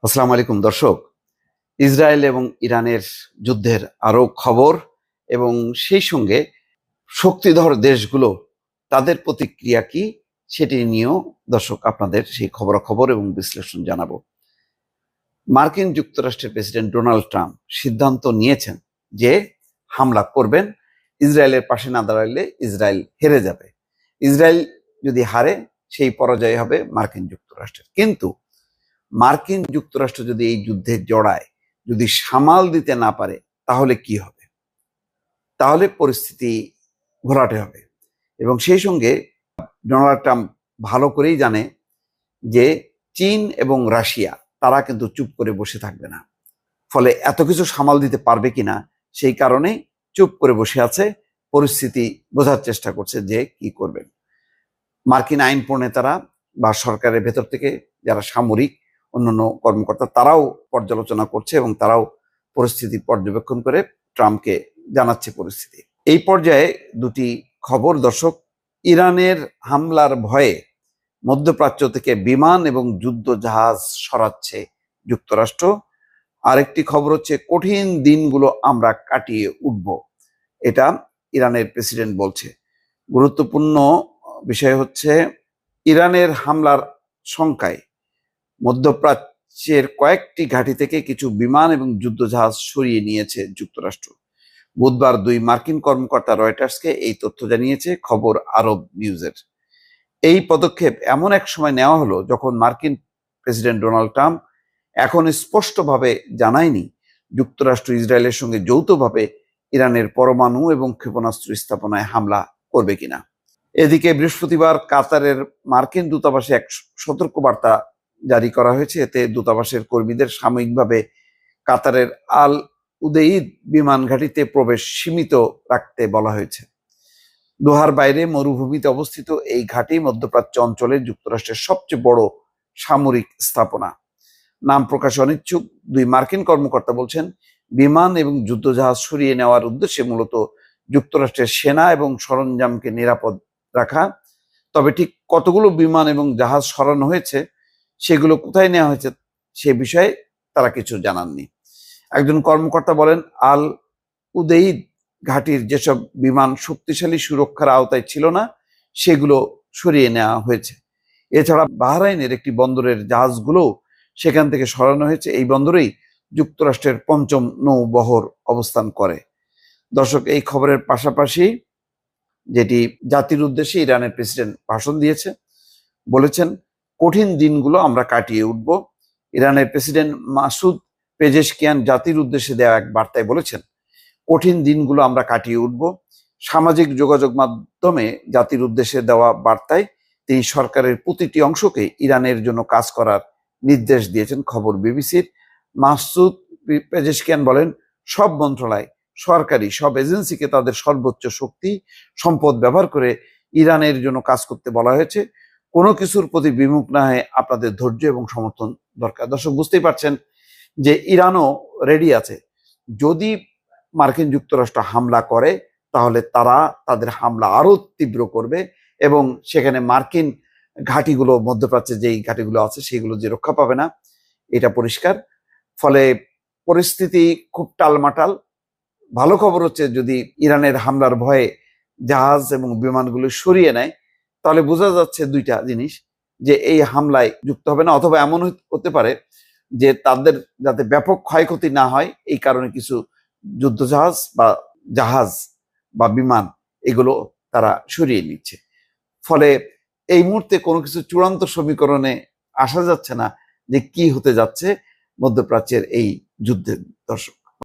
আসসালামু আলাইকুম দর্শক। ইসরায়েল এবং ইরানের যুদ্ধের আরো খবর এবং সেই সঙ্গে শক্তিধর দেশগুলো তাদের প্রতিক্রিয়া কি সেটি নিয়েও দর্শক আপনাদের সেই খবরাখবর এবং বিশ্লেষণ জানাবো। মার্কিন যুক্তরাষ্ট্রের প্রেসিডেন্ট ডোনাল্ড ট্রাম্প সিদ্ধান্ত নিয়েছেন যে হামলা করবেন, ইসরায়েলের পাশে না দাঁড়ালে ইসরায়েল হেরে যাবে। ইসরায়েল যদি হারে সেই পরাজয় হবে মার্কিন যুক্তরাষ্ট্রের। কিন্তু মার্কিন যুক্তরাষ্ট্র যদি এই যুদ্ধে জড়ায়, যদি সামাল দিতে না পারে, তাহলে কি হবে? তাহলে পরিস্থিতি ঘোলাটে হবে। এবং সেই সঙ্গে ডোনাল্ড ট্রাম্প ভালো করেই জানে যে চীন এবং রাশিয়া তারা কিন্তু চুপ করে বসে থাকবে না। ফলে এত কিছু সামাল দিতে পারবে কিনা সেই কারণে চুপ করে বসে আছে, পরিস্থিতি বোঝার চেষ্টা করছে যে কি করবেন। মার্কিন আইন প্রণেতারা বা সরকারের ভেতর থেকে যারা সামরিক অন্যান্য কর্মকর্তা তারাও পর্যালোচনা করছে এবং তারাও পরিস্থিতি পর্যবেক্ষণ করে ট্রাম্পকে জানাচ্ছে পরিস্থিতি। এই পর্যায়ে দুটি খবর দর্শক। ইরানের হামলার ভয়ে মধ্যপ্রাচ্য থেকে বিমান এবং যুদ্ধ জাহাজ সরাচ্ছে যুক্তরাষ্ট্র। আরেকটি খবর হচ্ছে কঠিন দিনগুলো আমরা কাটিয়ে উঠব, এটা ইরানের প্রেসিডেন্ট বলছে। গুরুত্বপূর্ণ বিষয় হচ্ছে ইরানের হামলার শঙ্কায় মধ্যপ্রাচ্যের কয়েকটি ঘাঁটি থেকে কিছু বিমান এবং যুদ্ধজাহাজ সরিয়ে নিয়েছে যুক্তরাষ্ট্র। বুধবার দুই মার্কিন কর্মকর্তা রয়টার্সকে এই তথ্য জানিয়েছে খবর আরব নিউজের। এই পদক্ষেপ এমন এক সময় নেওয়া হলো যখন মার্কিন প্রেসিডেন্ট ডোনাল্ড ট্রাম্প এখন স্পষ্টভাবে জানায়নি যুক্তরাষ্ট্র ইসরায়েলের সঙ্গে যৌথভাবে ইরানের পরমাণু এবং ক্ষেপণাস্ত্র স্থাপনায় হামলা করবে কিনা। এদিকে বৃহস্পতিবার কাতারের মার্কিন দূতাবাসে এক সতর্কবার্তা জারি করা হয়েছে। এতে দূতাবাসের কর্মীদের সাময়িকভাবে কাতারের আল উদেইদ বিমান ঘাঁটিতে প্রবেশ সীমিত রাখতে বলা হয়েছে। দোহার বাইরে মরুভূমিতে অবস্থিত এই ঘাঁটি মধ্যপ্রাচ্য অঞ্চলে যুক্তরাষ্ট্রের সবচেয়ে বড় সামরিক স্থাপনা। নাম প্রকাশে অনিচ্ছুক দুই মার্কিন কর্মকর্তা বলছেন, বিমান এবং যুদ্ধজাহাজ সরিয়ে নেওয়ার উদ্দেশ্যে মূলত যুক্তরাষ্ট্রের সেনা এবং সরঞ্জামকে নিরাপদ রাখা। তবে ঠিক কতগুলো বিমান এবং জাহাজ সরানো হয়েছে, সেগুলো কোথায় নেওয়া হয়েছে সে বিষয়ে তারা কিছু জানাননি। একজন কর্মকর্তা বলেন, আল উদেইদ ঘাঁটির যেসব বিমান শক্তিশালী সুরক্ষার আওতায় ছিল না সেগুলো সরিয়ে নেওয়া হয়েছে। এছাড়া বাহরাইনের একটি বন্দরের জাহাজগুলো সেখান থেকে সরানো হয়েছে। এই বন্দরেই যুক্তরাষ্ট্রের পঞ্চম নৌবহর অবস্থান করে। দর্শক, এই খবরের পাশাপাশি যেটি জাতির উদ্দেশ্যে ইরানের প্রেসিডেন্ট ভাষণ দিয়েছে, বলেছেন কঠিন দিনগুলো আমরা কাটিয়ে উঠব। ইরানের প্রেসিডেন্ট মাসুদ পেজেশকিয়ান জাতির উদ্দেশ্যে দেওয়া এক বার্তায় বলেছেন, কঠিন দিনগুলো আমরা কাটিয়ে উঠব। সামাজিক যোগাযোগ মাধ্যমে জাতির উদ্দেশ্যে দেওয়া বার্তায় তিনি সরকারের প্রতিটি অংশকে ইরানের জন্য কাজ করার নির্দেশ দিয়েছেন। খবর বিবিসির। মাসুদ পেজেশকিয়ান বলেন, সব মন্ত্রণালয়, সরকারি সব এজেন্সিকে তাদের সর্বোচ্চ শক্তি সম্পদ ব্যবহার করে ইরানের জন্য কাজ করতে বলা হয়েছে। কোনো কিছুর প্রতি বিমুখ না হয়ে আপনাদের ধৈর্য এবং সমর্থন দরকার। দর্শক, বুঝতেই পারছেন যে ইরানও রেডি আছে। যদি মার্কিন যুক্তরাষ্ট্র হামলা করে তাহলে তারা তাদের হামলা আরো তীব্র করবে এবং সেখানে মার্কিন ঘাঁটিগুলো, মধ্যপ্রাচ্যে যেই ঘাঁটিগুলো আছে সেগুলো যে রক্ষা পাবে না, এটা পরিষ্কার। ফলে পরিস্থিতি খুব টালমাটাল। ভালো খবর হচ্ছে যদি ইরানের হামলার ভয়ে জাহাজ এবং বিমানগুলো সরিয়ে নেয় তাহলে বোঝা যাচ্ছে দুইটা জিনিস, যে এই হামলায় যুক্ত হবে না, অথবা এমন হতে পারে যে তাদের যাতে ব্যাপক ক্ষয়ক্ষতি না হয় এই কারণে কিছু যুদ্ধজাহাজ বা জাহাজ বা বিমান এগুলো তারা সরিয়ে নিচ্ছে। ফলে এই মুহূর্তে কোনো কিছু চূড়ান্ত সমীকরণে আসা যাচ্ছে না যে কি হতে যাচ্ছে মধ্যপ্রাচ্যের এই যুদ্ধে। দর্শক।